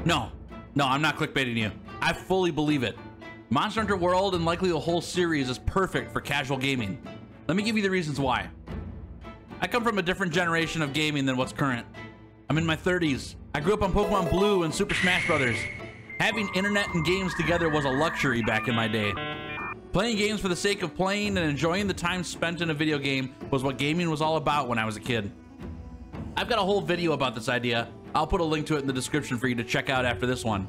No, I'm not clickbaiting you. I fully believe it. Monster Hunter World and likely the whole series is perfect for casual gaming. Let me give you the reasons why. I come from a different generation of gaming than what's current. I'm in my 30s. I grew up on Pokemon Blue and Super Smash Brothers. Having internet and games together was a luxury back in my day. Playing games for the sake of playing and enjoying the time spent in a video game was what gaming was all about when I was a kid. I've got a whole video about this idea. I'll put a link to it in the description for you to check out after this one.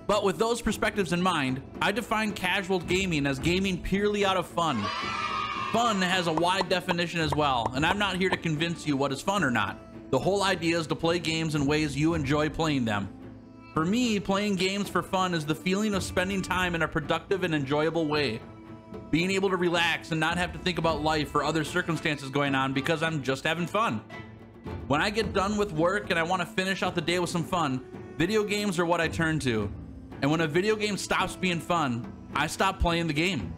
But with those perspectives in mind, I define casual gaming as gaming purely out of fun. Fun has a wide definition as well, and I'm not here to convince you what is fun or not. The whole idea is to play games in ways you enjoy playing them. For me, playing games for fun is the feeling of spending time in a productive and enjoyable way. Being able to relax and not have to think about life or other circumstances going on because I'm just having fun. When I get done with work and I want to finish out the day with some fun, video games are what I turn to. And when a video game stops being fun, I stop playing the game.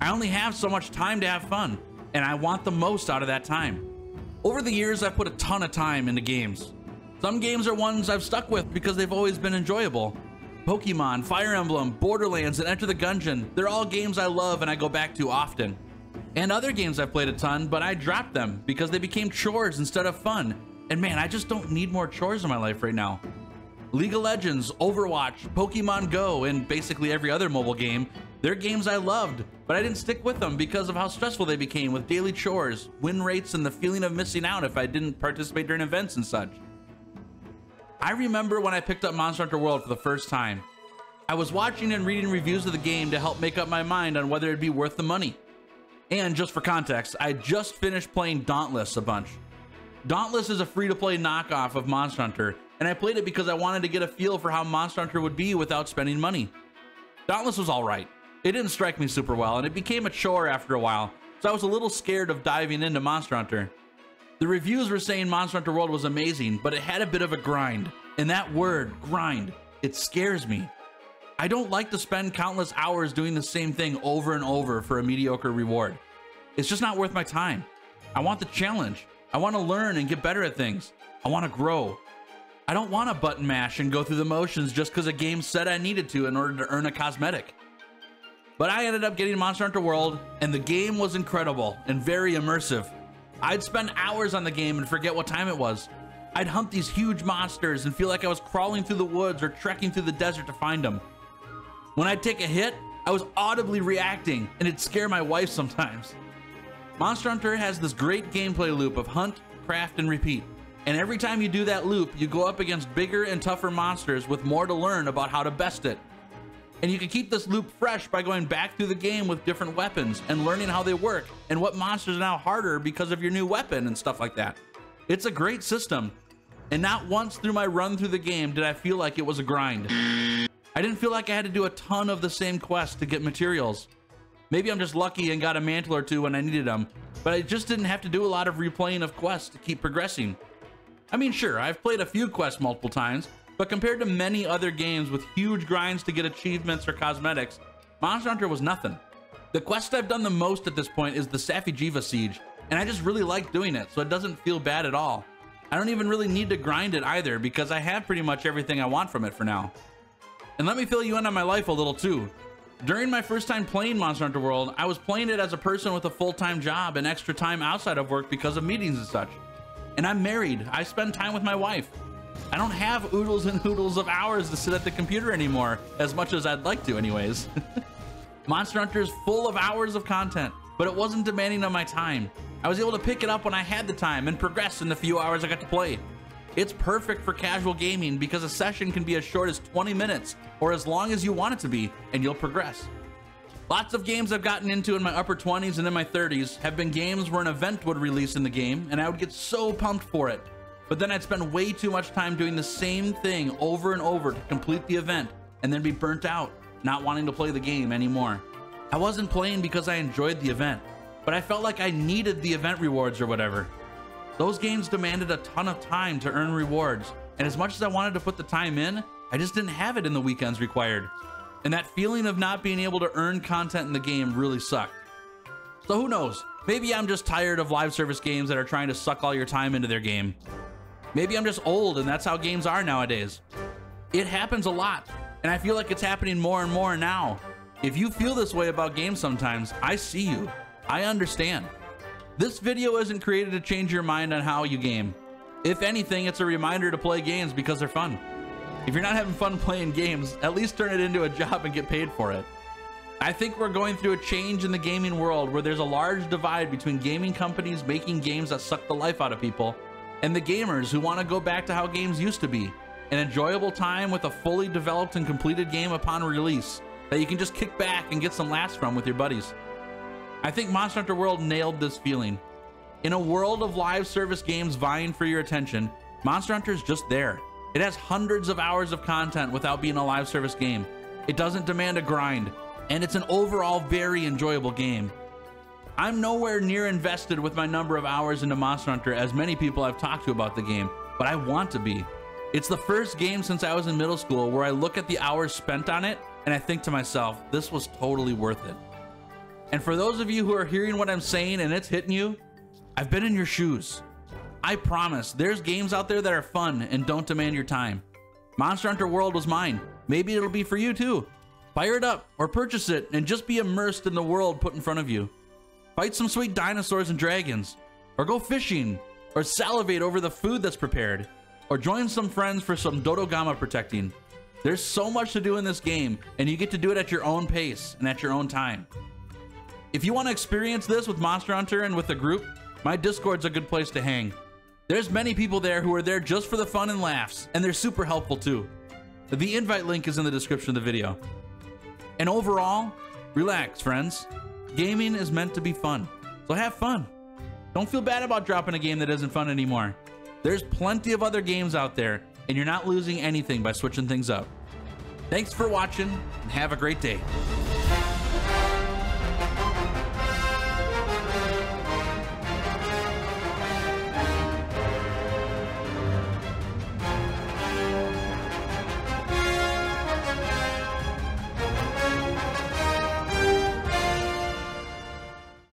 I only have so much time to have fun, and I want the most out of that time. Over the years, I've put a ton of time into games. Some games are ones I've stuck with because they've always been enjoyable. Pokemon, Fire Emblem, Borderlands, and Enter the Gungeon, they're all games I love and I go back to often. And other games I've played a ton, but I dropped them because they became chores instead of fun. And man, I just don't need more chores in my life right now. League of Legends, Overwatch, Pokemon Go, and basically every other mobile game, they're games I loved, but I didn't stick with them because of how stressful they became with daily chores, win rates, and the feeling of missing out if I didn't participate during events and such. I remember when I picked up Monster Hunter World for the first time. I was watching and reading reviews of the game to help make up my mind on whether it'd be worth the money. And just for context, I just finished playing Dauntless a bunch. Dauntless is a free-to-play knockoff of Monster Hunter, and I played it because I wanted to get a feel for how Monster Hunter would be without spending money. Dauntless was alright. It didn't strike me super well, and it became a chore after a while, so I was a little scared of diving into Monster Hunter. The reviews were saying Monster Hunter World was amazing, but it had a bit of a grind. And that word, grind, it scares me. I don't like to spend countless hours doing the same thing over and over for a mediocre reward. It's just not worth my time. I want the challenge. I want to learn and get better at things. I want to grow. I don't want to button mash and go through the motions just because a game said I needed to in order to earn a cosmetic. But I ended up getting Monster Hunter World, and the game was incredible and very immersive. I'd spend hours on the game and forget what time it was. I'd hunt these huge monsters and feel like I was crawling through the woods or trekking through the desert to find them. When I'd take a hit, I was audibly reacting, and it'd scare my wife sometimes. Monster Hunter has this great gameplay loop of hunt, craft, and repeat. And every time you do that loop, you go up against bigger and tougher monsters with more to learn about how to best it. And you can keep this loop fresh by going back through the game with different weapons and learning how they work and what monsters are now harder because of your new weapon and stuff like that. It's a great system. And not once through my run through the game did I feel like it was a grind. I didn't feel like I had to do a ton of the same quests to get materials. Maybe I'm just lucky and got a mantle or two when I needed them, but I just didn't have to do a lot of replaying of quests to keep progressing. I mean, sure, I've played a few quests multiple times, but compared to many other games with huge grinds to get achievements or cosmetics, Monster Hunter was nothing. The quest I've done the most at this point is the Safi'jiiva Siege, and I just really like doing it, so it doesn't feel bad at all. I don't even really need to grind it either because I have pretty much everything I want from it for now. And let me fill you in on my life a little too. During my first time playing Monster Hunter World, I was playing it as a person with a full-time job and extra time outside of work because of meetings and such. And I'm married. I spend time with my wife. I don't have oodles and oodles of hours to sit at the computer anymore, as much as I'd like to anyways. Monster Hunter is full of hours of content, but it wasn't demanding of my time. I was able to pick it up when I had the time and progress in the few hours I got to play. It's perfect for casual gaming because a session can be as short as 20 minutes or as long as you want it to be, and you'll progress. Lots of games I've gotten into in my upper 20s and in my 30s have been games where an event would release in the game and I would get so pumped for it. But then I'd spend way too much time doing the same thing over and over to complete the event and then be burnt out, not wanting to play the game anymore. I wasn't playing because I enjoyed the event, but I felt like I needed the event rewards or whatever. Those games demanded a ton of time to earn rewards, and as much as I wanted to put the time in, I just didn't have it in the weekends required. And that feeling of not being able to earn content in the game really sucked. So who knows? Maybe I'm just tired of live service games that are trying to suck all your time into their game. Maybe I'm just old and that's how games are nowadays. It happens a lot, and I feel like it's happening more and more now. If you feel this way about games sometimes, I see you. I understand. This video isn't created to change your mind on how you game. If anything, it's a reminder to play games because they're fun. If you're not having fun playing games, at least turn it into a job and get paid for it. I think we're going through a change in the gaming world where there's a large divide between gaming companies making games that suck the life out of people and the gamers who want to go back to how games used to be. An enjoyable time with a fully developed and completed game upon release that you can just kick back and get some laughs from with your buddies. I think Monster Hunter World nailed this feeling. In a world of live service games vying for your attention, Monster Hunter is just there. It has hundreds of hours of content without being a live service game. It doesn't demand a grind, and it's an overall very enjoyable game. I'm nowhere near invested with my number of hours into Monster Hunter as many people I've talked to about the game, but I want to be. It's the first game since I was in middle school where I look at the hours spent on it and I think to myself, this was totally worth it. And for those of you who are hearing what I'm saying and it's hitting you, I've been in your shoes. I promise, there's games out there that are fun and don't demand your time. Monster Hunter World was mine. Maybe it'll be for you too. Fire it up or purchase it and just be immersed in the world put in front of you. Fight some sweet dinosaurs and dragons, or go fishing, or salivate over the food that's prepared, or join some friends for some Dodogama protecting. There's so much to do in this game, and you get to do it at your own pace and at your own time. If you want to experience this with Monster Hunter and with a group, my Discord's a good place to hang. There's many people there who are there just for the fun and laughs, and they're super helpful too. The invite link is in the description of the video. And overall, relax, friends. Gaming is meant to be fun, so have fun. Don't feel bad about dropping a game that isn't fun anymore. There's plenty of other games out there, and you're not losing anything by switching things up. Thanks for watching, and have a great day.